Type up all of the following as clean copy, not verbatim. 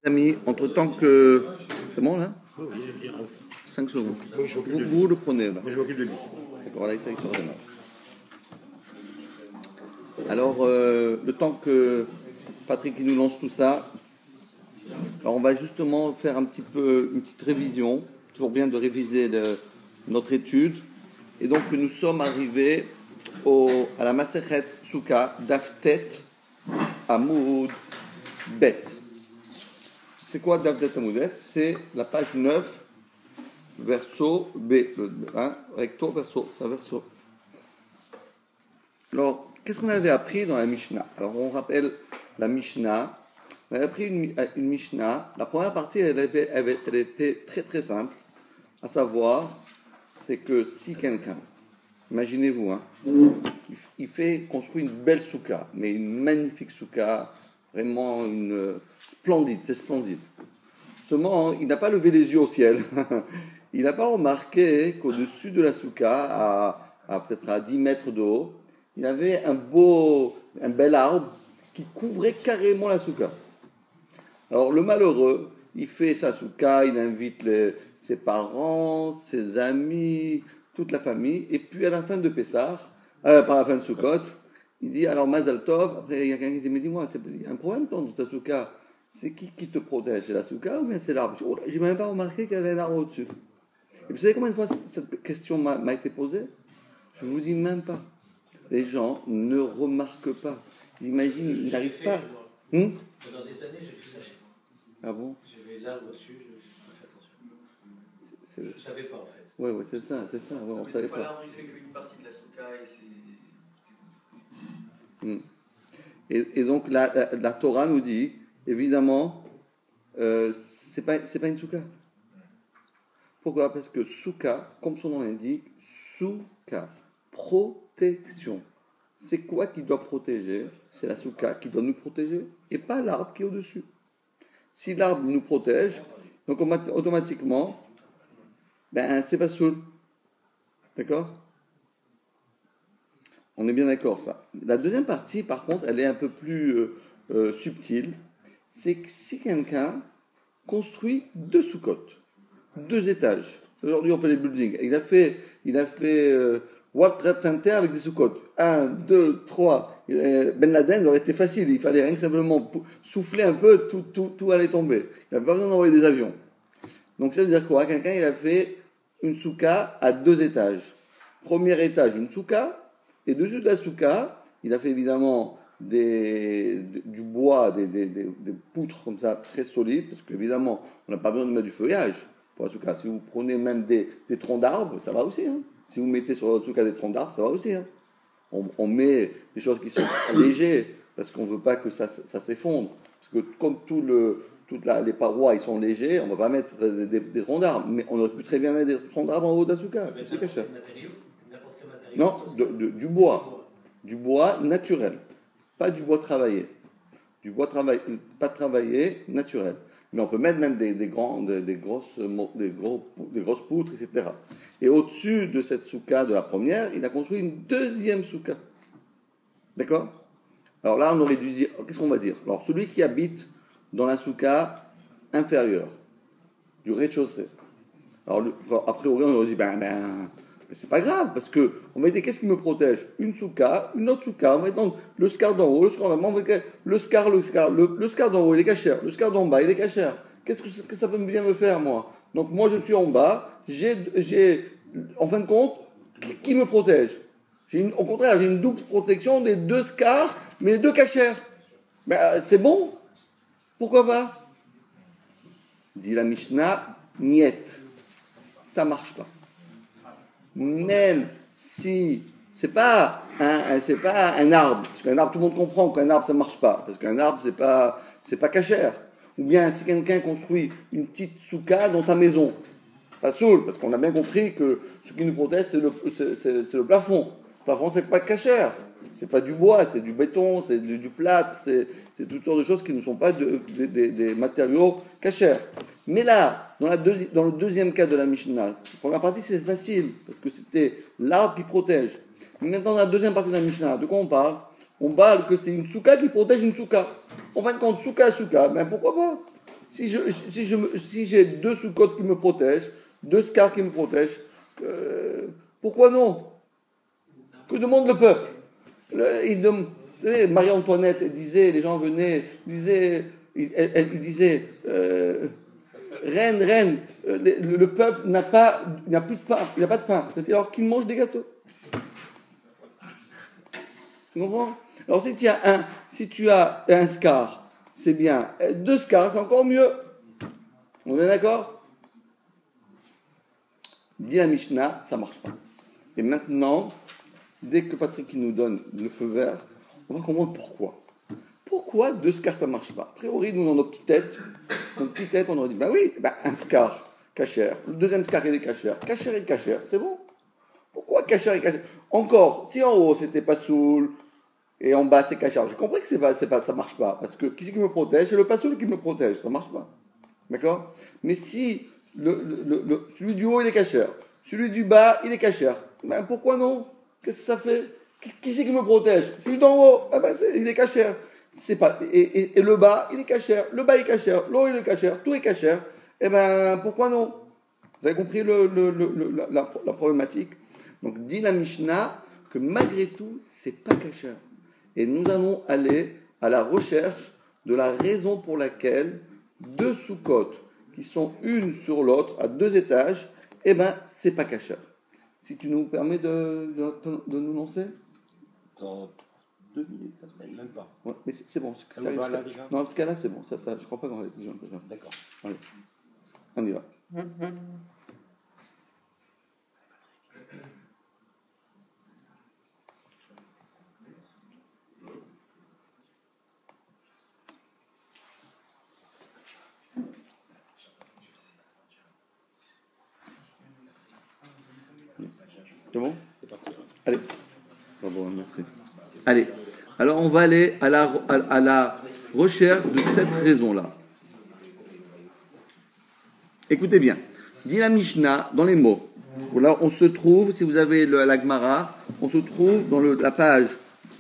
Amis, entre temps que... C'est bon là? Oui, oui, 5 secondes. oui, je m'occupe de lui. Vous le prenez là. Je m'occupe de lui. D'accord, là, il redémarre. Alors, le temps que Patrick nous lance tout ça, alors on va justement faire une petite révision. Toujours bien de réviser notre étude. Et donc, nous sommes arrivés à la Masechet Souka d'Aftet Amoud Bet. C'est quoi d'Aftet Amoud Bet? C'est la page 9, verso B. Recto, verso, c'est un verso. Alors, qu'est-ce qu'on avait appris dans la Mishnah? Alors, on rappelle la Mishnah. On avait appris une Mishnah. La première partie, elle était très très simple. À savoir, c'est que si quelqu'un, imaginez-vous, il construit une belle souka, mais une magnifique souka, vraiment splendide, c'est splendide. Seulement, il n'a pas levé les yeux au ciel. Il n'a pas remarqué qu'au-dessus de la souka, peut-être à 10 mètres de haut, il y avait un bel arbre qui couvrait carrément la souka. Alors le malheureux, il fait sa souka, il invite ses parents, ses amis, toute la famille, et puis à la fin de Pessah, par la fin de Sukkot, il dit alors Mazal Tov. Après il y a quelqu'un qui dit mais dis-moi, il y a un problème dans ta souka, c'est qui te protège, c'est la souka ou bien c'est l'arbre? Oh, j'ai même pas remarqué qu'il y avait un arbre au-dessus. Et vous savez combien de fois cette question m'a été posée? Je vous dis même pas. Les gens ne remarquent pas. Ils imaginent, ils n'arrivent pas. Pendant des années, j'ai fait ça chez moi. Ah bon? J'avais l'arbre au-dessus, je fais attention. Je ne savais pas en fait. Oui, c'est ça. Ouais, on ne savait pas. L'arbre, il fait qu'une partie de la souka et Et donc la Torah nous dit, évidemment, c'est pas une souka. Pourquoi? Parce que souka, comme son nom l'indique, souka, protection. C'est quoi qui doit protéger? C'est la souka qui doit nous protéger et pas l'arbre qui est au-dessus. Si l'arbre nous protège, donc automatiquement, c'est pas soul. D'accord? On est bien d'accord, ça. La deuxième partie, par contre, elle est un peu plus subtile. C'est que si quelqu'un construit 2 soukottes, 2 étages, aujourd'hui on fait les buildings, il a fait World Trade Center avec des soukottes. 1, 2, 3. Ben Laden aurait été facile, il fallait rien que simplement souffler un peu, tout allait tomber. Il n'avait pas besoin d'envoyer des avions. Donc ça veut dire quoi? Quelqu'un, il a fait une souka à 2 étages. Premier étage, une souka, et dessus de la souka, il a fait évidemment du bois, des poutres comme ça, très solides, parce qu'évidemment, on n'a pas besoin de mettre du feuillage pour la souka. Si vous prenez même des troncs d'arbres, ça va aussi. Si vous mettez sur votre souka des troncs d'arbres, ça va aussi. On met des choses qui sont légères, parce qu'on ne veut pas que ça s'effondre. Parce que comme les parois, ils sont légers, on ne va pas mettre des troncs d'arbres. Mais on aurait pu très bien mettre des troncs d'arbres en haut de la souka. C'est plus cher. N'importe quel matériau. Non, du bois. Du bois naturel. Pas du bois travaillé. Du bois pas travaillé, naturel. Mais on peut mettre même des grosses poutres, etc. Et au-dessus de cette souka de la première, il a construit une deuxième souka. D'accord? Alors là, on aurait dû dire, qu'est-ce qu'on va dire? Alors, celui qui habite dans la souka inférieure, du rez-de-chaussée. Alors, a priori, on aurait dit, mais c'est pas grave, parce que on va dire, qu'est-ce qui me protège? Une souka, une autre souka, on va dire, le scar d'en haut, le scar d'en bas, le scar d'en haut, il est cachère, le scar d'en bas, il est cachère. Qu'est-ce que ça peut bien me faire, moi? Donc, moi, je suis en bas, en fin de compte, qui me protège? Au contraire, j'ai une double protection des 2 scars, mais les 2 cachères. C'est bon? Pourquoi pas? Dit la Mishnah, niet. Ça marche pas. Même si c'est pas un arbre, parce qu'un arbre, tout le monde comprend qu'un arbre ça marche pas, parce qu'un arbre c'est pas cachère. Ou bien si quelqu'un construit une petite souka dans sa maison, pas soul, parce qu'on a bien compris que ce qui nous protège c'est le plafond. Le plafond c'est pas cachère, c'est pas du bois, c'est du béton, c'est du plâtre, c'est toutes sortes de choses qui ne sont pas des matériaux cachères. Mais là, dans le deuxième cas de la Mishnah, la première partie c'est facile, parce que c'était l'arbre qui protège. Mais maintenant, dans la deuxième partie de la Mishnah, de quoi on parle? On parle que c'est une souka qui protège une souka. En fin de compte, souka, pourquoi pas? Si j'ai deux sous-côtes qui me protègent, deux scars qui me protègent, pourquoi non? Que demande le peuple? Vous savez, Marie-Antoinette, elle disait, les gens venaient, elle disait, reine, le peuple n'a plus de pain, il n'a pas de pain. Alors qu'il mange des gâteaux. Tu comprends? Alors si tu as un scar, c'est bien. Deux scars, c'est encore mieux. On est d'accord? Dit la Mishnah, ça ne marche pas. Et maintenant, dès que Patrick nous donne le feu vert, on va comprendre pourquoi. Pourquoi deux scars, ça ne marche pas? A priori, nous, dans nos petites têtes, on aurait dit, oui, un scar, cachère. Le deuxième scar, il est cachère. Cachère et cachère, c'est bon. Pourquoi cachère et cachère? Encore, si en haut, c'était pas soul, et en bas, c'est cachère. J'ai compris que ça ne marche pas. Parce que qui c'est qui me protège? C'est le pas soul qui me protège. Ça ne marche pas. D'accord? Mais si celui du haut, il est cachère. Celui du bas, il est cachère. Pourquoi non? Qu'est-ce que ça fait? Qui c'est qui me protège? Celui d'en haut, il est cachère. C'est pas, et le bas, il est cachère. Le bas, il est cachère. L'eau, il est cachère. Tout est cachère. Pourquoi non? Vous avez compris la problématique? Donc, dit la Mishnah que malgré tout, c'est pas cachère. Et nous allons aller à la recherche de la raison pour laquelle deux sous-côtes qui sont une sur l'autre à deux étages, c'est pas cachère. Si tu nous permets de nous lancer? Dans 2 minutes, même pas. Ouais, mais c'est bon. Non, parce que là, c'est bon. Ça, je crois pas qu'on va être déjà. D'accord. Allez, on y va. C'est bon? Allez. Bon, merci. Allez. Alors, on va aller à la recherche de cette raison-là. Écoutez bien. Dit la Mishnah dans les mots. Là, on se trouve, si vous avez la Gemara, on se trouve dans la page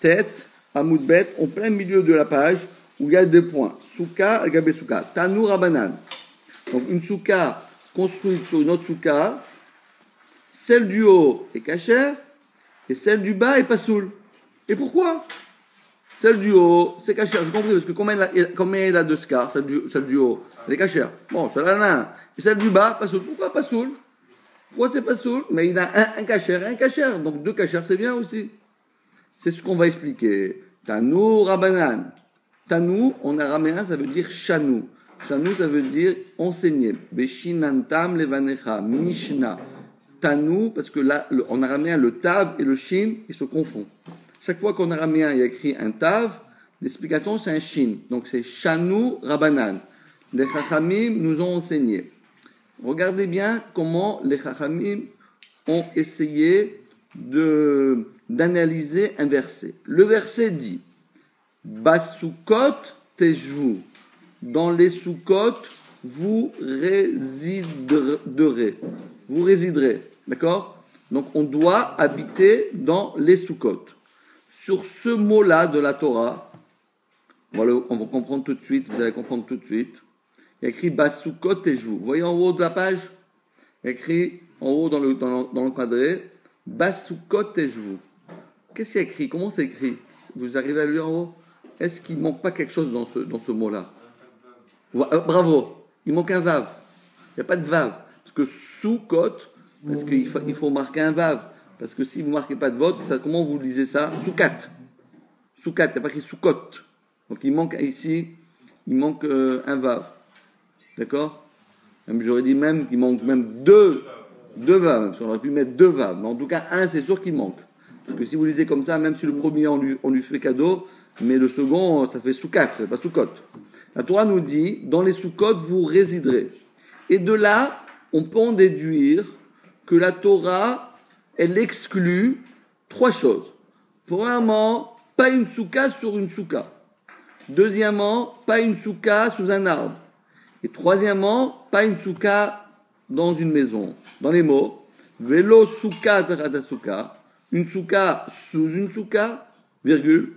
tête, Hamoud Bet, en plein milieu de la page, où il y a 2 points. Souka, Al-Gabé Souka. Tanu Rabanan. Donc, une souka construite sur une autre souka. Celle du haut est cachère et celle du bas est pas soul. Et pourquoi? Celle du haut, c'est cachère. J'ai compris, parce que combien il a de scars, celle du haut, elle est cachère. Bon, celle-là, là. Et celle du bas, pas soul. Pourquoi pas soul? Pourquoi c'est pas soul? Mais il a un cachère et un cachère. Donc 2 cachères, c'est bien aussi. C'est ce qu'on va expliquer. Tanu Rabanan. Tanu, en araméen, ça veut dire chanou. Chanou, ça veut dire enseigner. Beshinantam levanecha. Mishnah. Tanu, parce que là, en araméen, le tav et le shin, ils se confondent. Chaque fois qu'en araméen, il y a écrit un tav, l'explication, c'est un shin. Donc, c'est Shanu Rabanan. Les Chachamim nous ont enseigné. Regardez bien comment les Chachamim ont essayé d'analyser un verset. Le verset dit Basukot tejvu. Dans les soukot, vous résiderez. Vous résiderez. D'accord? Donc, on doit habiter dans les soukot. Sur ce mot-là de la Torah, on va comprendre tout de suite, vous allez comprendre tout de suite. Il y a écrit Basukot tejvu. Vous voyez en haut de la page? Il y a écrit en haut dans l'encadré Basukot tejvu. Qu'est-ce qu'il y a écrit? Comment c'est écrit? Vous arrivez à lire en haut? Est-ce qu'il ne manque pas quelque chose dans ce mot-là? Bravo, il manque un vav. Il n'y a pas de vav. Parce que Soukot, parce qu'il faut marquer un vav. Parce que si vous ne marquez pas de vote, comment vous lisez ça? Soukat. Soukat, il n'y a pas écrit Soukot. Donc il manque ici, un vav. D'accord? Même, j'aurais dit même qu'il manque même deux vav. Parce qu'on aurait pu mettre 2 vav. Mais en tout cas, un, c'est sûr qu'il manque. Parce que si vous lisez comme ça, même si le premier, on lui fait cadeau, mais le second, ça fait Soukat, c'est pas Soukot. La Torah nous dit, dans les soukot, vous résiderez. Et de là, on peut en déduire que la Torah, elle exclut 3 choses. Premièrement, pas une souka sur une souka. Deuxièmement, pas une souka sous un arbre. Et troisièmement, pas une souka dans une maison. Dans les mots, velo souka tachat souka, une souka sous une souka, virgule,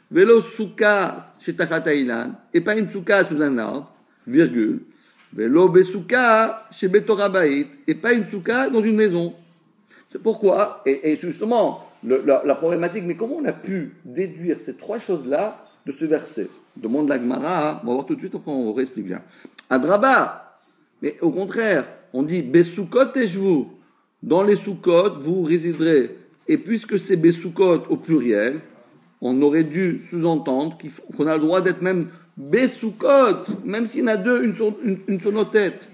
velo souka chez tachat ilan, et pas une souka sous un arbre, virgule, velo besouka chez Betorabait, et pas une souka dans une maison. C'est pourquoi, et justement, la problématique, mais comment on a pu déduire ces trois choses-là de ce verset? Demande la Gemara, on va voir tout de suite, après on réexplique bien. Adraba, mais au contraire, on dit Besukot et vous. Dans les soukot, vous résiderez. Et puisque c'est Besukot au pluriel, on aurait dû sous-entendre qu'on a le droit d'être même Besukot, même s'il y en a deux, une sur nos têtes.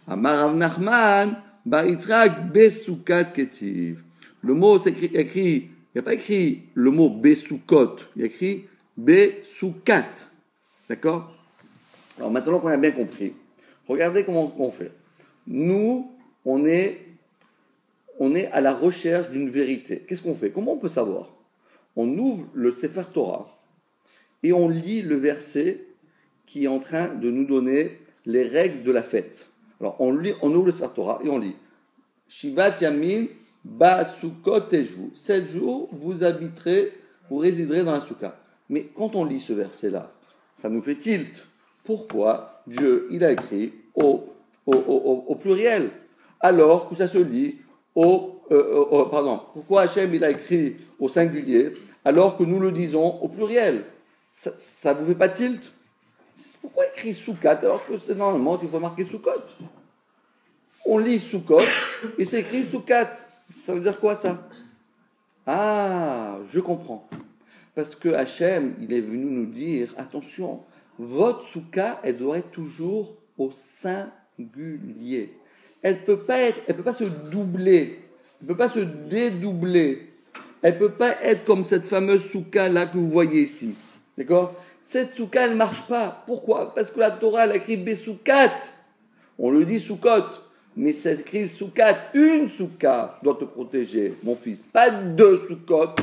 Amar Rav Nachman, Baritzrak Besukat Ketiv. Le mot c'est écrit, il n'y a pas écrit le mot Besukot, il y a écrit Besukat. D'accord? Alors maintenant qu'on a bien compris, regardez comment on fait. Nous, on est à la recherche d'une vérité. Qu'est-ce qu'on fait? Comment on peut savoir? On ouvre le Sefer Torah et on lit le verset qui est en train de nous donner les règles de la fête. Alors on ouvre le Sefer Torah et on lit Shivat Yamin Ba Sukkot Teshvu. 7 jours, vous habiterez, vous résiderez dans la Souka. Mais quand on lit ce verset-là, ça nous fait tilt. Pourquoi Dieu, il a écrit au pluriel, alors que ça se lit pourquoi Hachem, il a écrit au singulier, alors que nous le disons au pluriel? Ça vous fait pas tilt? Pourquoi écrit Soukat, alors que c'est normalement, il faut marquer Soukot? On lit Soukot, et c'est écrit Soukat. Ça veut dire quoi, ça? Ah, je comprends. Parce que Hachem, il est venu nous dire, attention, votre souka, elle doit être toujours au singulier. Elle peut pas se doubler, elle peut pas se dédoubler, elle peut pas être comme cette fameuse souka là que vous voyez ici. D'accord? Cette souka, elle marche pas. Pourquoi? Parce que la Torah, elle a écrit Besoukat. On le dit Soukot, mais c'est écrit Soukat. Une souka doit te protéger, mon fils. Pas deux soukot.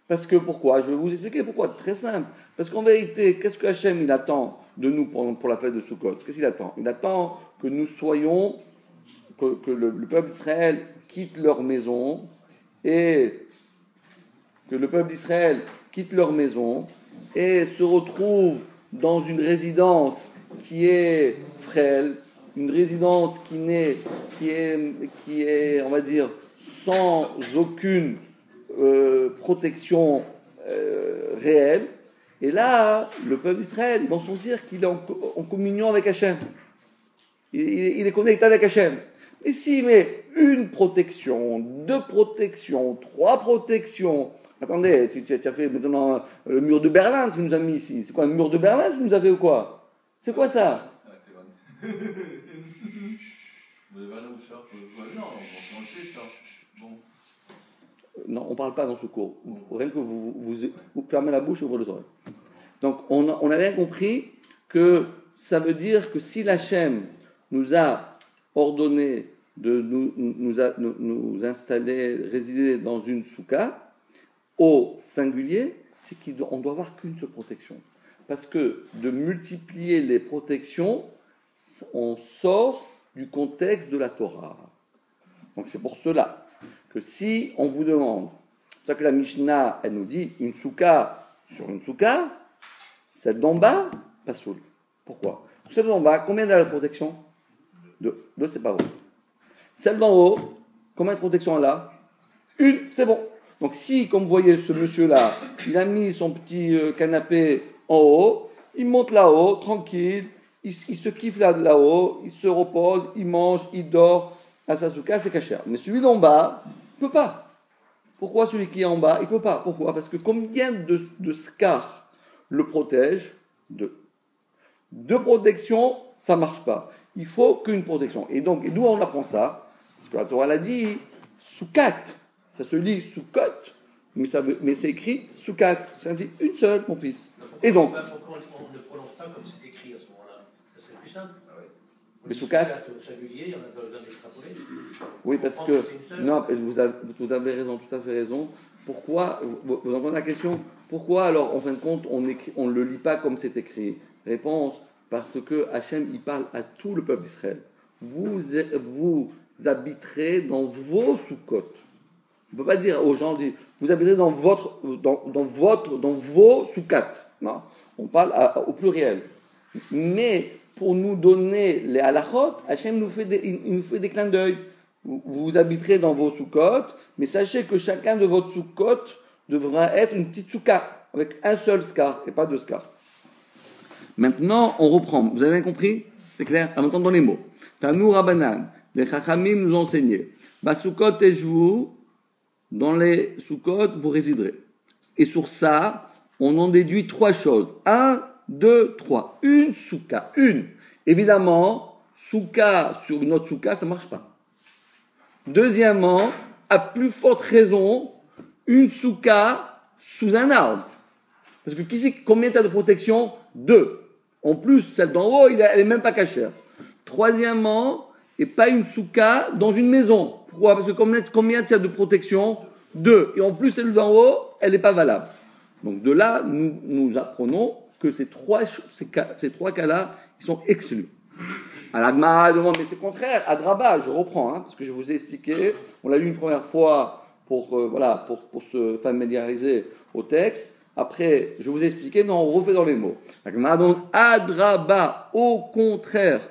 Parce que pourquoi? Je vais vous expliquer pourquoi. Très simple. Parce qu'en vérité, qu'est-ce que Hachem il attend de nous pour la fête de Sukkot? Qu'est-ce qu'il attend? Il attend que nous soyons, que le peuple d'Israël quitte leur maison et se retrouve dans une résidence qui est frêle, une résidence qui est, on va dire, sans aucune protection réelle. Et là, le peuple d'Israël, ils vont sentir qu'il est en communion avec Hachem. Il est connecté avec Hachem. Mais s'il met une protection, deux protections, trois protections, attendez, tu as fait maintenant le mur de Berlin, tu nous as mis ici. C'est quoi, un mur de Berlin, tu nous as fait ou quoi? C'est quoi ça? Non, on ne parle pas dans ce cours. Rien que vous fermez la bouche et ouvrez les oreilles. Donc, on a bien compris que ça veut dire que si l'Hachem nous a ordonné de nous installer, résider dans une souka, au singulier, c'est qu'on doit avoir qu'une seule protection. Parce que de multiplier les protections, on sort du contexte de la Torah. Donc, c'est pour cela que si on vous demande, c'est pour ça que la Mishnah, elle nous dit une souka sur une souka, celle d'en bas, pas soul. Pourquoi? Celle d'en bas, combien de protection? Deux, c'est pas vrai. Celle d'en haut, combien de protection elle a? Une, c'est bon. Donc si, comme vous voyez, ce monsieur-là, il a mis son petit canapé en haut, il monte là-haut, tranquille, il se kiffe là-haut, il se repose, il mange, il dort, à sa souka, c'est cachère. Mais celui d'en bas, il ne peut pas. Pourquoi celui qui est en bas, il ne peut pas? Pourquoi? Parce que combien de scars le protègent? Deux protections, ça ne marche pas. Il faut qu'une protection. Et donc, d'où on apprend ça? Parce que la Torah l'a dit, soukat. Ça se lit soukot, mais c'est écrit soukat. Ça dit une seule, mon fils. Et donc. Pourquoi on ne prononce pas comme c'est écrit à ce moment-là? Ça serait plus simple. Mais soukat. Singulier, il n'y en a pas besoin d'extrapoler. Oui, parce que. Non, vous avez raison, tout à fait raison. Pourquoi, vous entendez la question? Pourquoi alors, en fin de compte, on ne le lit pas comme c'est écrit? Réponse, parce que Hachem, il parle à tout le peuple d'Israël. Vous habiterez dans vos soukot. On ne peut pas dire aux gens, vous habiterez dans vos soukats. Non, on parle au pluriel. Mais pour nous donner les halachot, Hachem il nous fait des clins d'œil. Vous habiterez dans vos soukot, mais sachez que chacun de votre soukot devra être une petite souka, avec un seul skar, et pas deux skars. Maintenant, on reprend. Vous avez bien compris? C'est clair? En entendant les mots. Tanou Rabanan, les Chachamim nous ont enseigné. Basukot et vous, dans les soukot, vous résiderez. Et sur ça, on en déduit trois choses. 1, 2, 3. Une souka. Une. Évidemment, souka sur une autre souka, ça ne marche pas. Deuxièmement, à plus forte raison, une souka sous un arbre. Parce que combien tu as de protection? 2. En plus, celle d'en haut, elle n'est même pas cachère. Troisièmement, et pas une souka dans une maison. Pourquoi? Parce que combien tu as de protection? 2. Et en plus, celle d'en haut, elle n'est pas valable. Donc de là, nous apprenons que ces trois cas-là, ils sont exclus. Alors, Agmara demande, mais c'est contraire. Adraba, je reprends, parce que je vous ai expliqué. On l'a lu une première fois pour se familiariser au texte. Après, je vous ai expliqué, mais on refait dans les mots. Agmara donc, Adraba, au contraire.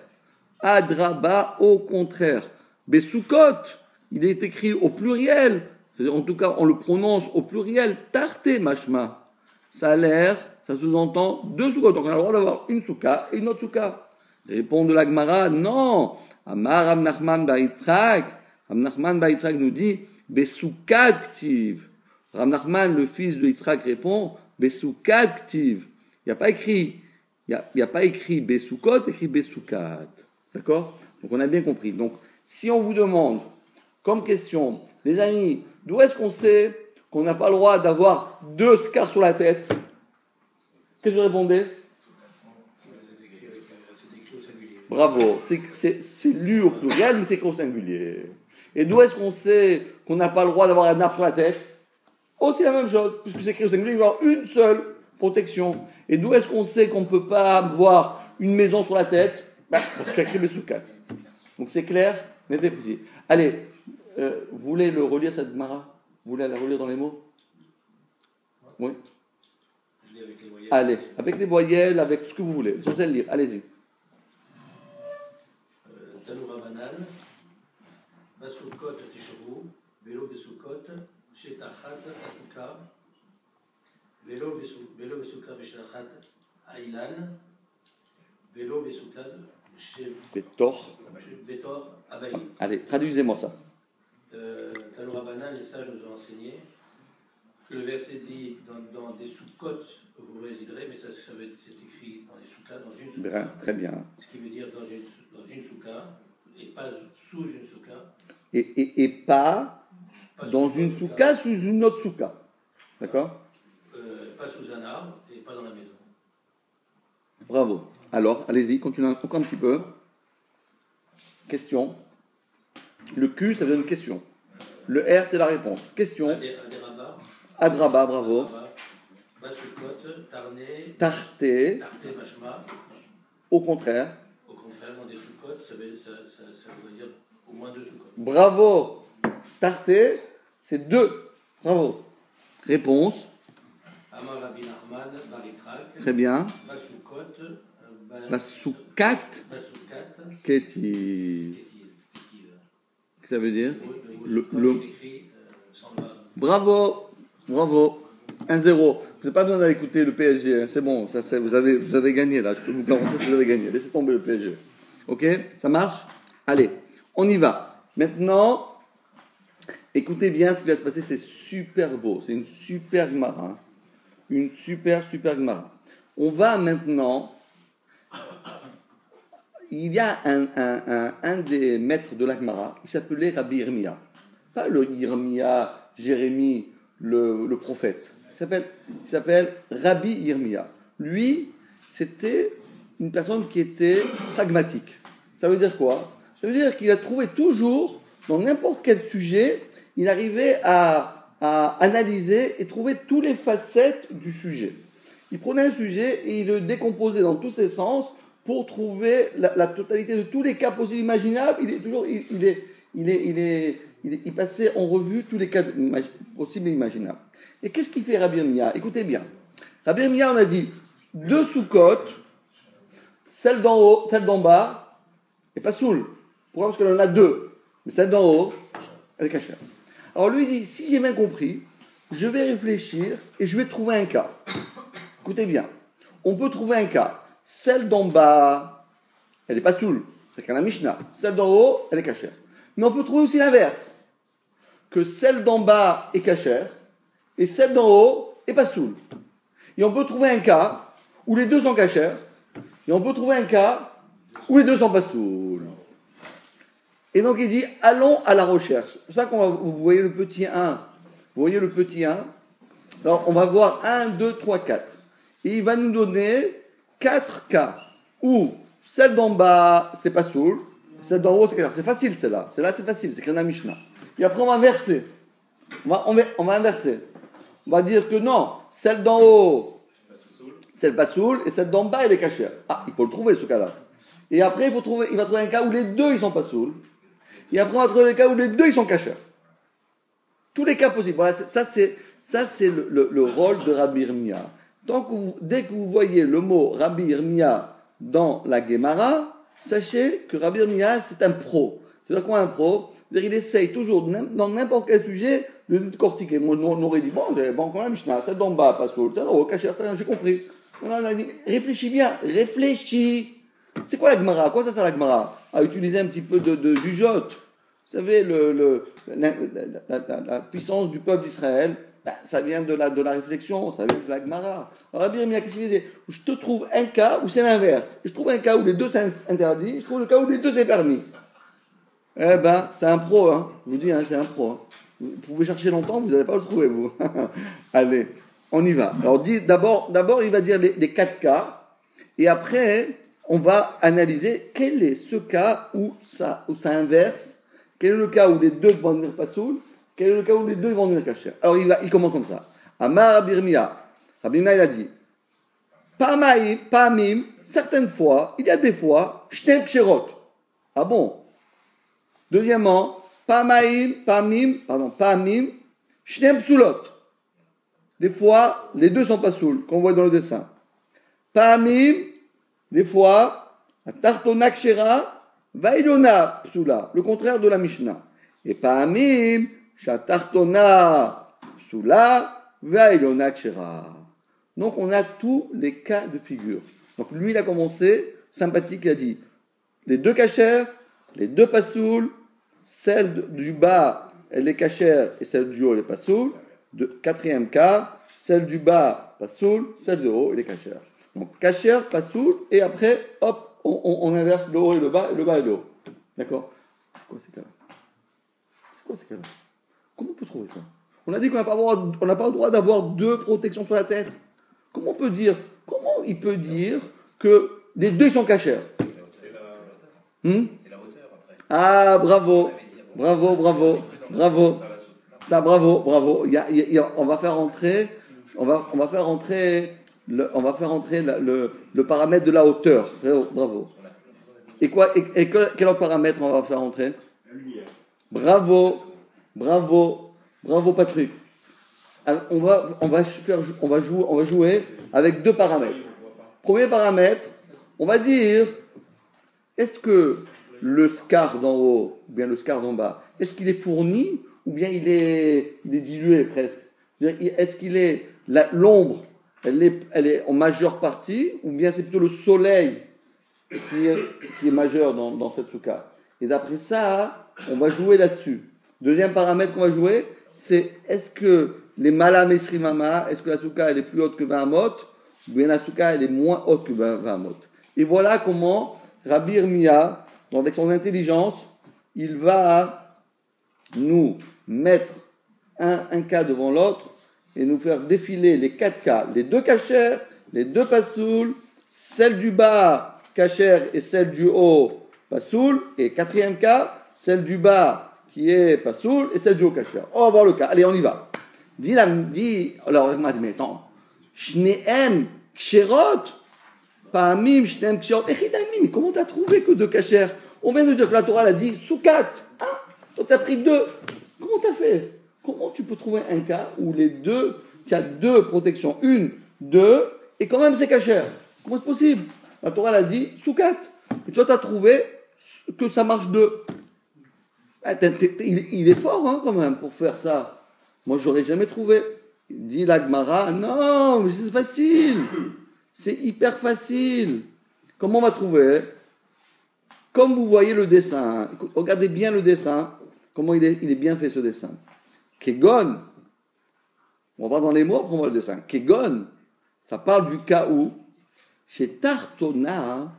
Adraba, au contraire. Besukot, il est écrit au pluriel. C'est-à-dire, en tout cas, on le prononce au pluriel. Tarte, mashma. Ça a l'air, ça sous-entend deux soukot. Donc, on a le droit d'avoir une souka et une autre souka. Répond de la Gemara, non. Amar Rav Nachman bar Yitzhak. Rav Nachman bar Yitzhak nous dit, Besoukat ktiv. Rav Nachman, le fils de Yitzhak, répond, Besoukat ktiv. Il n'y a pas écrit Besoukot, il y a écrit Besoukat. D'accord? Donc on a bien compris. Donc, si on vous demande, comme question, les amis, d'où est-ce qu'on sait qu'on n'a pas le droit d'avoir deux scars sur la tête? Qu'est-ce que vous répondez? Bravo, c'est lu au pluriel, mais c'est qu'au singulier. Et d'où est-ce qu'on sait qu'on n'a pas le droit d'avoir un arbre sur la tête? Aussi la même chose, puisque c'est écrit au singulier, il va y avoir une seule protection. Et d'où est-ce qu'on sait qu'on ne peut pas avoir une maison sur la tête? Parce qu'il y a écrit Besoukat. Donc c'est clair, net et précis. Allez, vous voulez le relire cette Gemara? Vous voulez la relire dans les mots? Oui. Je lis avec les voyelles. Allez, avec les voyelles, avec tout ce que vous voulez. Vous allez le lire, allez-y. Tanou Rabanan, Basukot Tishru, Velo Besukot, Shetachat Asuka, Velo Besuka Beshtachat Ailan, Velo Besukad Betor Abayit. Allez, traduisez-moi ça. Tanou Rabanan, les sages nous ont enseigné que le verset dit dans des soukot vous résiderez, mais c'est écrit dans les soukas, dans une souka. Bien, très bien. Ce qui veut dire dans une souka, et pas sous une souka. Et pas dans une souka sous une autre souka. D'accord? Pas sous un arbre et pas dans la maison. Bravo. Alors, allez-y, continuez encore un petit peu. Question. Le Q, ça veut dire une question. Le R, c'est la réponse. Question. Adraba. Adraba, bravo. Basukot, Tarné. Tarté. Tarté, Mashma. Au contraire. Au contraire, dans des soukot, ça veut dire au moins deux soukot. Bravo. Tarté, c'est 2. Bravo. Réponse. Amar Rabbi Nachman, Bar Yitzhak. Très bien. Basukot. Basukat. Basukat. Kétiv. Ça veut dire le... Bravo. Bravo. 1-0. Vous n'avez pas besoin d'aller écouter le PSG. C'est bon. Vous avez gagné là. Je peux vous garantir que vous avez gagné. Laissez tomber le PSG. Ok? Ça marche? Allez. On y va. Maintenant, écoutez bien ce qui va se passer. C'est super beau. C'est une super Gemara. Une super Gemara. On va maintenant... Il y a un des maîtres de la Gemara, il s'appelait Rabbi Yirmiya. Pas le Yirmiya, Jérémie, le prophète. Il s'appelle Rabbi Yirmiya. Lui, c'était une personne qui était pragmatique. Ça veut dire quoi? Ça veut dire qu'il a trouvé toujours, dans n'importe quel sujet, il arrivait à analyser et trouver toutes les facettes du sujet. Il prenait un sujet et il le décomposait dans tous ses sens pour trouver la totalité de tous les cas possibles imaginables. Il passait en revue tous les cas possibles et imaginables. Et qu'est-ce qu'il fait Rabbi Yirmiya? Écoutez bien. Rabbi Yirmiya, on a dit 2 soukot, celle d'en haut, celle d'en bas, n'est pas soule. Pourquoi? Parce qu'elle en a deux. Mais celle d'en haut, elle est cachée. Alors lui dit, si j'ai bien compris, je vais réfléchir et je vais trouver un cas. Écoutez bien, on peut trouver un cas. Celle d'en bas, elle n'est pas soule, c'est qu'elle a Mishnah. Celle d'en haut, elle est cachère. Mais on peut trouver aussi l'inverse, que celle d'en bas est cachère et celle d'en haut est pas soule. Et on peut trouver un cas où les deux sont cachères et on peut trouver un cas où les deux sont pas soules. Et donc il dit, allons à la recherche. C'est pour ça vous voyez le petit 1. Vous voyez le petit 1. Alors on va voir 1, 2, 3, 4. Et il va nous donner 4 cas où celle d'en bas, c'est pas soul. Celle d'en haut, c'est cachère. C'est facile celle-là. Celle-là, c'est facile. C'est Krena Mishnah. Et après, on va inverser. On va inverser. On va dire que non, celle d'en haut, c'est pas soul. Et celle d'en bas, elle est cachère. Ah, il faut le trouver ce cas-là. Et après, il va trouver un cas où les deux, ils sont pas soul. Et après, on va trouver les cas où les deux, ils sont cacheurs. Tous les cas possibles. Voilà, ça, c'est le rôle de Rabbi Irmia. Donc, dès que vous voyez le mot Rabbi Irmia dans la Gemara, sachez que Rabbi Irmia, c'est un pro. C'est-à-dire quoi un pro? C'est-à-dire qu'il essaye toujours, dans n'importe quel sujet, de décortiquer. Moi, on aurait dit, bon, quand la Mishnah, celle d'en bas, pas soul, celle d'en haut, cachère, ça, j'ai compris. On a dit, réfléchis bien, réfléchis. C'est quoi la Gemara? À quoi ça sert la Gemara? À utiliser un petit peu de jugeote. Vous savez, la puissance du peuple d'Israël, ça vient de la réflexion, ça vient de la Gemara. Alors, Rabbi Irmia, qu'est-ce qu'il disait? Je te trouve un cas où c'est l'inverse. Je trouve un cas où les deux c'est interdit, je trouve le cas où les deux c'est permis. Eh ben, c'est un pro, hein. Je vous dis, hein, c'est un pro. Hein. Vous pouvez chercher longtemps, vous n'allez pas le trouver, vous. Allez, on y va. Alors, d'abord, il va dire les 4 cas, et après, on va analyser quel est ce cas où ça inverse, quel est le cas où les deux vont devenir pas soul, quel est le cas où les deux vont devenir cachés. Alors il commence comme ça. Amar Rabbi Irmia. Rabbi Irmia, il a dit, Pamim, certaines fois, il y a des fois, Shtem Kshirot. Ah bon? Deuxièmement, Pamim, Shtem Psulot. Des fois, les deux sont pas soul, qu'on voit dans le dessin. Pamim, des fois, Tartona Kshera, Vailona Psula, le contraire de la Mishnah. Et Pamim, Shatartona Psula, Vailona Kshera. Donc on a tous les cas de figure. Donc lui, il a commencé, sympathique, il a dit les deux cachères, les deux pasouls, celle du bas, elle est cachère et celle du haut, elle est pasoul. Quatrième cas, celle du bas, pasoul, celle du haut, elle est cachère. Donc cachère, pasoul, et après, hop, on inverse le haut et le bas et le haut. D'accord? C'est quoi ces cas-là? Comment on peut trouver ça? On a dit qu'on n'a pas le droit d'avoir deux protections sur la tête. Comment il peut dire que les deux sont cachères? C'est la hauteur après. Ah, bravo. Ça, bravo. On va faire entrer le paramètre de la hauteur. Bravo. Et quel autre paramètre on va faire entrer? Bravo, Patrick. Alors, on va jouer avec deux paramètres. Premier paramètre, on va dire, est-ce que le scar d'en haut, ou bien le scar d'en bas, est-ce qu'il est fourni, ou bien il est dilué presque? Est-ce qu'il est, l'ombre, elle est en majeure partie, ou bien c'est plutôt le soleil qui est majeur dans cette souka? Et d'après ça, on va jouer là-dessus. Deuxième paramètre qu'on va jouer, c'est est-ce que les malam esrimama, est-ce que la souka elle est plus haute que 20 amot, ou bien la souka elle est moins haute que 20 amot. Et voilà comment Rabbi Irmia, avec son intelligence, il va nous mettre un cas devant l'autre et nous faire défiler les 4 cas, les deux cachères, les deux pasouls, celle du bas cachère et celle du haut pasoul, et quatrième cas, celle du bas qui est pasoul et celle du haut cachère. On va voir le cas. Allez, on y va. Alors, il m'a dit, mais attends, Shneem Ksherot, Pamim Shneem Ksherot, mais comment t'as trouvé que deux cachères? On vient de dire que la Torah l'a dit soukat. Ah, toi t'as pris deux. Comment t'as fait? Comment tu peux trouver un cas où les deux, tu as deux protections, une, deux, et quand même c'est cachère? Comment c'est possible? La Torah, elle a dit soukat. Et toi, tu as trouvé que ça marche deux. Ah, il est fort, hein, quand même, pour faire ça. Moi, je n'aurais jamais trouvé. Il dit la Gemara, non, mais c'est facile. C'est hyper facile. Comment on va trouver? Comme vous voyez le dessin, regardez bien le dessin, comment il est bien fait ce dessin. Kegon, on va voir dans les mots, après on voit le dessin. Kegon, ça parle du cas où, chez Tartona,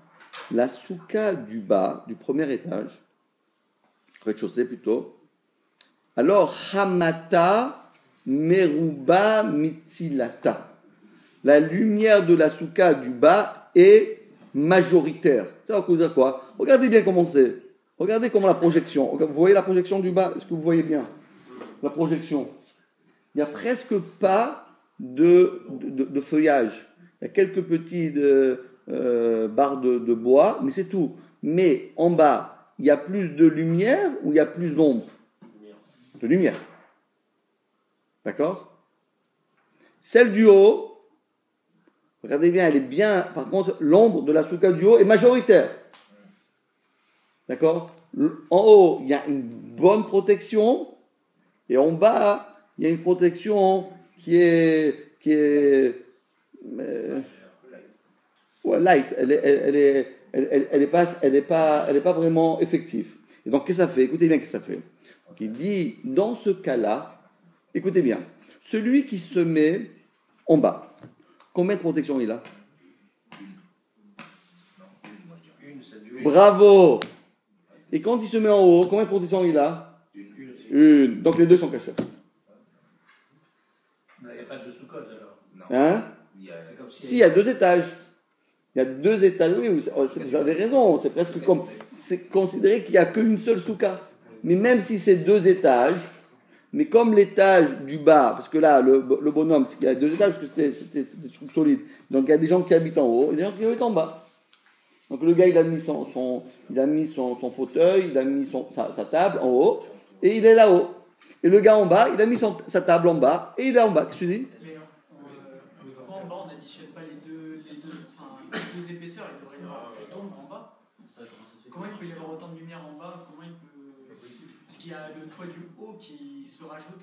la souka du bas, du premier étage, rez-de-chaussée plutôt, alors Hamata Meruba Mitzilata. La lumière de la souka du bas est majoritaire. Ça veut dire quoi? Regardez bien comment c'est. Regardez comment la projection. Vous voyez la projection du bas? Est-ce que vous voyez bien la projection? Il n'y a presque pas de feuillage. Il y a quelques petites barres de bois, mais c'est tout. Mais en bas, il y a plus de lumière ou il y a plus d'ombre? De lumière. D'accord? Celle du haut, regardez bien, elle est bien. Par contre, l'ombre de la souka du haut est majoritaire. D'accord? En haut, il y a une bonne protection. Et en bas, il y a une protection qui est light. Elle est pas vraiment effective. Et donc, qu'est-ce que ça fait? Écoutez bien, qu'est-ce que ça fait? Il dit, dans ce cas-là, écoutez bien, celui qui se met en bas, combien de protection il a? Bravo! Et quand il se met en haut, combien de protection il a? Une. Donc les deux sont cachés. Il n'y a pas de sous-code alors. Hein? Si, il y a deux étages. Il y a deux étages. Oui, vous avez raison. C'est presque comme. C'est considéré qu'il n'y a qu'une seule souka. Mais même si c'est deux étages, mais comme l'étage du bas, parce que là, le bonhomme, il y a deux étages, parce que c'était des trucs solides. Donc il y a des gens qui habitent en haut et des gens qui habitent en bas. Donc le gars, il a mis son fauteuil, il a mis sa table en haut, et il est là-haut. Et le gars en bas, il a mis sa table en bas, et il est en bas. Qu'est-ce que tu dis? Mais quand en bas, on n'additionne pas les deux épaisseurs, il devrait y avoir plus d'ombre en bas. Comment il peut y avoir autant de lumière en bas? Parce qu'il y a le toit du haut qui se rajoute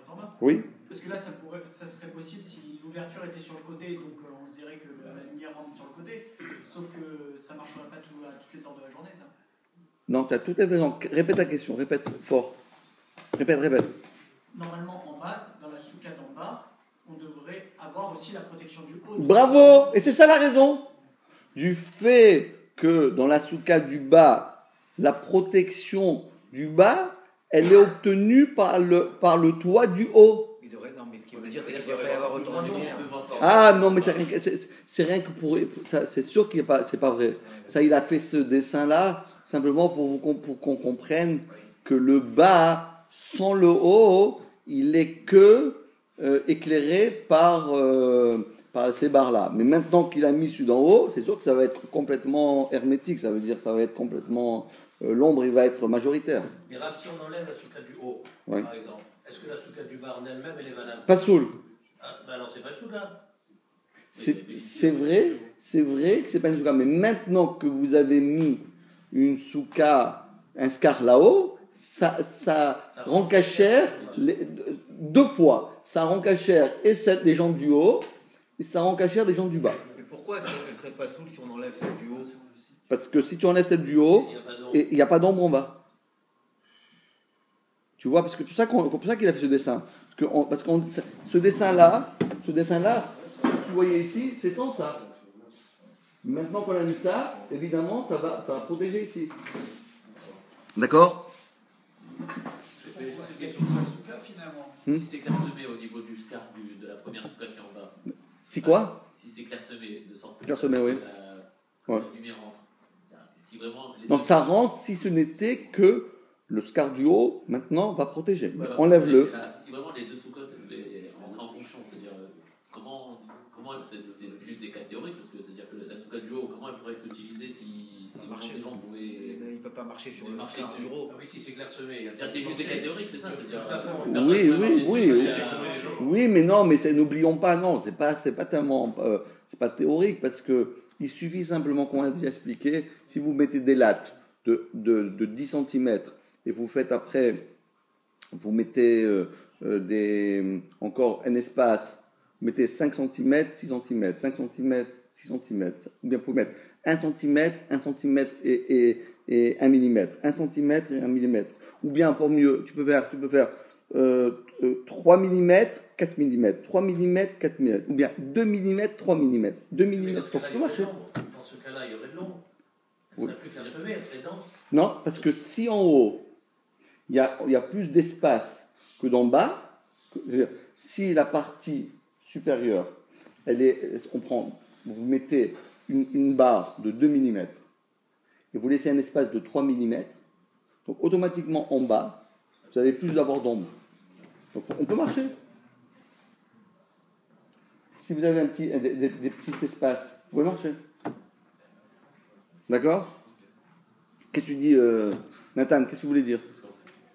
en bas. Oui. Parce que là, ça serait possible si l'ouverture était sur le côté, donc on se dirait que la lumière rentre sur le côté. Sauf que ça ne marchera pas à toutes les heures de la journée, ça. Non, tu as tout à fait raison. Répète ta question, répète fort. Répète. Normalement, en bas, dans la souka d'en bas, on devrait avoir aussi la protection du haut. Bravo! Et c'est ça la raison. Du fait que dans la souka du bas, la protection du bas, elle est obtenue par le toit du haut. Il devrait, non, mais ce qui veut dire, c'est qu'il ne devrait pas y avoir autant de lumière. Ah non, mais c'est rien que pour ça, c'est sûr qu'il c'est pas vrai. Ça, il a fait ce dessin-là simplement pour qu'on comprenne que le bas, sans le haut, il est que éclairé par ces barres-là. Mais maintenant qu'il a mis celui d'en haut, c'est sûr que ça va être complètement hermétique. Ça veut dire que ça va être complètement l'ombre, il va être majoritaire. Mais Rav, si on enlève la souka du haut, Ouais. par exemple, est-ce que la souka du bas en elle-même, elle est valable? Pas soul. Ah, ben alors c'est pas tout là. C'est vrai que c'est pas une souka. Mais maintenant que vous avez mis une souka, un scar là-haut, ça rend cachère deux fois. Ça rend cachère et celle des gens du haut, et ça rend cachère des gens du bas. Mais pourquoi elle ne serait pas saoule si on enlève celle du haut? Parce que si tu enlèves celle du haut, il n'y a pas d'ombre en bas. Tu vois, parce que c'est pour ça qu'il a fait ce dessin. Parce que ce dessin-là, si vous voyez ici, c'est sans ça. Maintenant qu'on a mis ça, évidemment, ça va protéger ici. D'accord? Je fais juste une question. Finalement. Si c'est clairsemé au niveau du scar de la première souka qui est en bas. Si quoi? Si c'est clairsemé de sorte que Clairsemé, oui. la Ouais. lumière rentre. Si vraiment Non, ça rentre si ce n'était que le scar du haut, maintenant, va protéger. Ouais, Enlève-le. Si vraiment les deux sous-cotes rentrent en fonction, c'est-à-dire comment c'est juste des cas théoriques, parce que c'est-à-dire que la souka du haut, comment elle pourrait être utilisée si vraiment des gens pouvaient ne peut pas marcher sur Il le marche scar dessus. du haut. Ah oui, si c'est clairsemé. il y a pas de C'est juste des plancher. cas théoriques, c'est ça? C'est-à-dire, Oui, mais non, mais n'oublions pas, non, c'est pas tellement, c'est pas théorique parce que il suffit simplement, qu'on a déjà expliqué, si vous mettez des lattes de 10 cm et vous faites après, vous mettez encore un espace, vous mettez 5 cm, 6 cm, 5 cm, 6 cm, ou bien vous pouvez mettre 1 cm, 1 cm et 1 mm, 1 cm et 1 mm. Ou bien, pour mieux, tu peux faire 3 mm, 4 mm, 3 mm, 4 mm, ou bien 2 mm, 3 mm, 2 Mais mm, dans ce ça cas-là, peut il y aurait de marcher. l'ombre. Dans ce cas-là, il y aurait de l'ombre. Elle Oui. serait plus clairsemée, elle serait dense. Non, parce que si en haut, il y a plus d'espace que d'en bas, c'est-à-dire, si la partie supérieure, vous mettez une barre de 2 mm et vous laissez un espace de 3 mm, donc automatiquement en bas, vous avez plus d'avoir d'ombre. Donc on peut marcher. Si vous avez des petits espaces, vous pouvez marcher. D'accord? Qu'est-ce que tu dis, Nathan? Qu'est-ce que vous voulez dire?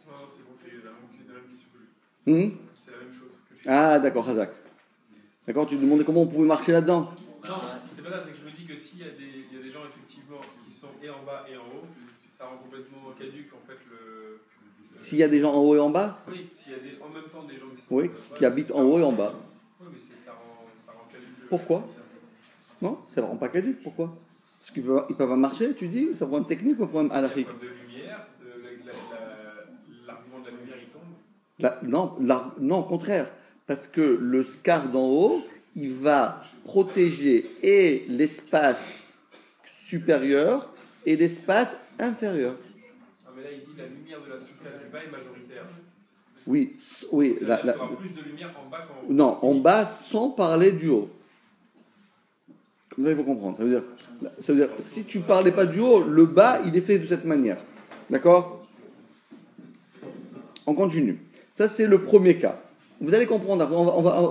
Non, c'est bon, c'est la même question que lui. C'est la même chose que lui. Ah, d'accord, Razak. D'accord, tu demandais comment on pouvait marcher là-dedans. Non, c'est pas ça, c'est que je me dis que s'il y a des gens effectivement qui sont et en bas et en haut, ça rend complètement caduque en fait le. S'il y a des gens en haut et en bas? Oui, s'il y a en même temps des gens qui sont. Oui, qui habitent en haut et en bas. Oui, mais ça rend caduque. Pourquoi? Non, ça ne rend pas caduque. Pourquoi? Parce qu'ils peuvent pas marcher, tu dis? C'est un problème technique ou un problème anarchique? De lumière, l'argument de la lumière il tombe. Non, au contraire. Parce que le scar d'en haut, il va protéger et l'espace supérieur et l'espace inférieur. Non, mais là il dit la lumière de la soukha du bas est majoritaire. Oui. Il y aura plus de lumière en bas qu'en haut. Non, en bas sans parler du haut. Comme ça, il faut comprendre. Ça veut dire, si tu ne parlais pas du haut, le bas, il est fait de cette manière. D'accord? On continue. Ça, c'est le premier cas. Vous allez comprendre.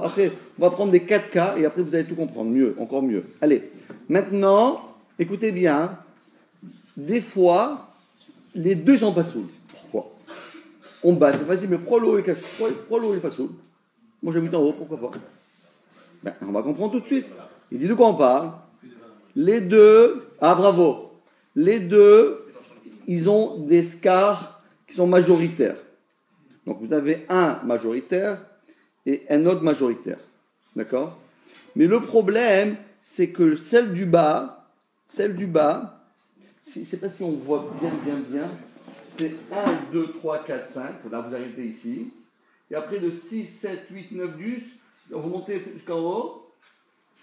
Après, on va prendre les 4 cas et après, vous allez tout comprendre. Mieux, encore mieux. Allez. Maintenant, écoutez bien. Des fois, les deux sont pas saouls. Pourquoi? En bas, c'est facile, mais pourquoi l'eau est cachée? Pourquoi l'eau est pas saoule? Moi, j'habite en haut, pourquoi pas? Ben, on va comprendre tout de suite. Il dit de quoi on parle? Les deux, ah bravo, les deux, ils ont des scars qui sont majoritaires. Donc vous avez un majoritaire et un autre majoritaire. D'accord? Mais le problème, c'est que celle du bas, je ne sais pas si on voit bien, c'est 1, 2, 3, 4, 5, là vous arrêtez ici, et après de 6, 7, 8, 9, 10, vous montez jusqu'en haut,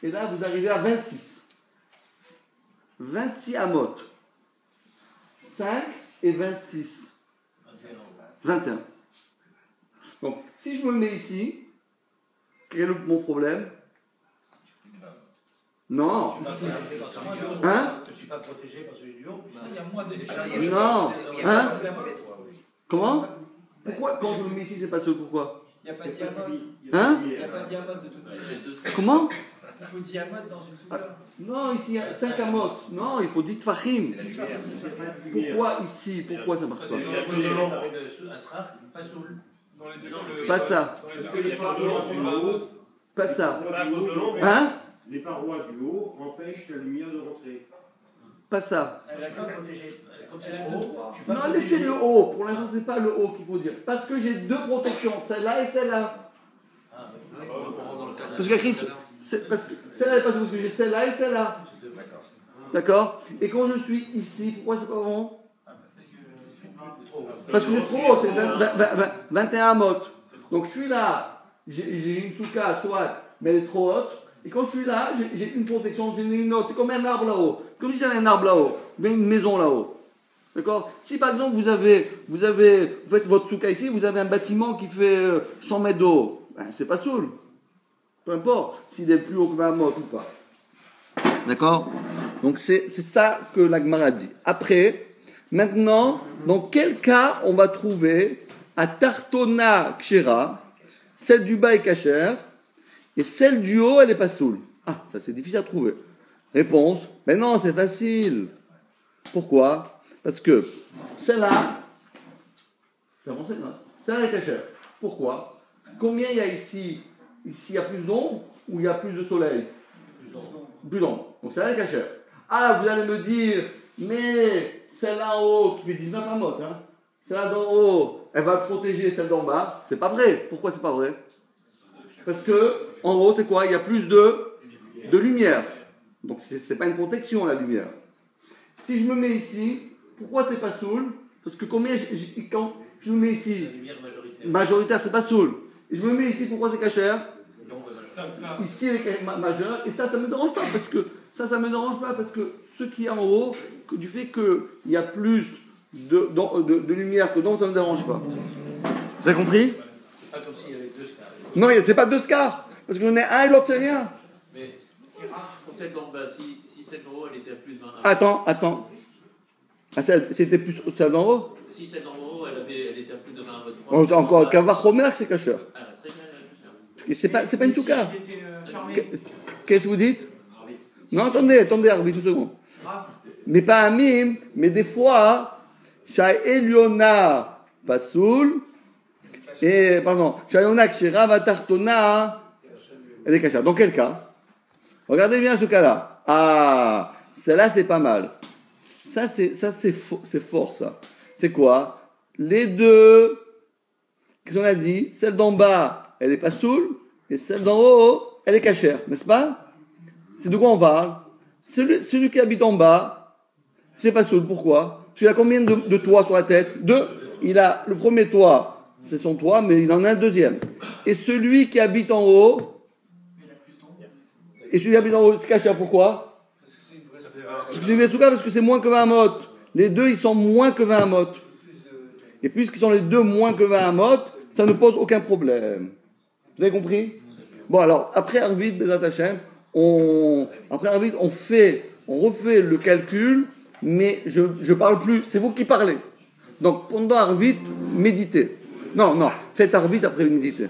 et là, vous arrivez à 26. 26 amot. 5 et 26. 21. Donc, si je me mets ici, quel est mon problème? Non, ici. Hein? Je ne suis pas protégé par celui du haut. Il y a moins de. Non. Hein? Comment? Pourquoi quand je me mets ici, c'est pas ce pourquoi? Il n'y a pas de diamètre. Hein? Il n'y a pas de diamètre de toute façon. Comment? Il faut diamètre dans une souka. Non, ici il y a 5 amot. Non, il faut 10 tfachim. Pourquoi ici? Pourquoi ça marche pas? Un sraf, pas saoul. Dans les deux cas, Pas ça. Parce que les parois du haut, Pas ça. à cause de l'ombre, Hein? les parois du haut empêchent la lumière de rentrer. Pas ça. Je ne suis pas protégé. Comme c'est le haut, je suis pas Non, protégé. laissez le haut. Pour l'instant, c'est pas le haut qu'il faut dire. Parce que j'ai deux protections, celle-là et celle-là. Parce que celle-là n'est pas parce que j'ai celle-là et celle-là. D'accord? Et quand je suis ici, pourquoi c'est pas bon? Parce que c'est trop haut, c'est 21 amot. Donc je suis là, j'ai une souka, soit, mais elle est trop haute. Et quand je suis là, j'ai une protection, j'en ai une autre. C'est comme un arbre là-haut. Comme si j'avais un arbre là-haut, ou bien une maison là-haut. D'accord? Si par exemple vous faites votre souka ici, vous avez un bâtiment qui fait 100 mètres d'eau, ben, c'est pas saoul. Peu importe s'il est plus haut que 20 mètres ou pas. D'accord? Donc c'est ça que la Gemara dit. Après, maintenant, dans quel cas on va trouver à Tartona Kshera, celle du bas est cachère, et celle du haut, elle est pas saoul? Ah, ça c'est difficile à trouver. Réponse, mais non, c'est facile. Pourquoi? Parce que celle-là, celle-là est cachère. Pourquoi? Combien il y a ici? Ici, il y a plus d'ombre ou il y a plus de soleil? Plus d'ombre. Donc celle-là est cachère. Ah, vous allez me dire, mais celle-là en haut, qui fait 19 amot, hein, celle-là d'en haut, elle va protéger celle d'en bas. C'est pas vrai. Pourquoi c'est pas vrai? Parce que en haut, c'est quoi? Il y a plus de lumière. Donc c'est pas une protection, la lumière. Si je me mets ici, pourquoi c'est pas soul? Parce que quand je me mets ici, La lumière majoritaire, c'est pas soul. Et je me mets ici, pourquoi c'est cachère? Ici, elle est majeure. Et ça me dérange pas. Parce que ça me dérange pas. Parce que ce qui est en haut, du fait qu'il y a plus de lumière que d'ombre, ça me dérange pas. Vous avez compris? Pas comme s'il y avait deux scars. Non, c'est pas deux scars. Parce qu'on est un et l'autre, c'est rien. Mais Pour celle d'en bas, si celle d'en haut, elle était à plus de 20. Attends. Ah, c'était plus celle d'en haut? Si celle d'en haut, elle était à plus de 20 votes. Bon, c'est encore Kavachomer, c'est cacheur. Ah, très bien, Et c'est pas une souka. Il était fermé. Qu'est-ce que vous dites? Non, attendez, Arbi, une seconde. Mais pas un mime, mais des fois, Shai Eliona Pasoul, et, pardon, Shai Eliona Kshira Vatartona, elle est cachère. Dans quel cas? Regardez bien ce cas-là. Ah, celle-là, c'est pas mal. Ça, c'est fort, ça. C'est quoi? Les deux, qu'est-ce qu'on a dit? Celle d'en bas, elle est pas saoule, et celle d'en haut, elle est cachère, n'est-ce pas? C'est de quoi on parle? Celui qui habite en bas, c'est pas saoule. Pourquoi? Parce qu'il a combien de toits sur la tête? Deux. Il a le premier toit, c'est son toit, mais il en a un deuxième. Et celui qui habite en haut, et celui qui habite en haut, c'est cachère. Pourquoi? Parce que c'est une souka, parce que c'est moins que 20 amot. Les deux, ils sont moins que 20 amot. Et puisqu'ils sont les deux moins que 20 amot, ça ne pose aucun problème. Vous avez compris? Bon, alors, après Arvid, Bezat Hashem, on refait le calcul, mais je parle plus, c'est vous qui parlez. Donc, pendant Arvid, méditez. Non, faites Arvid après méditez.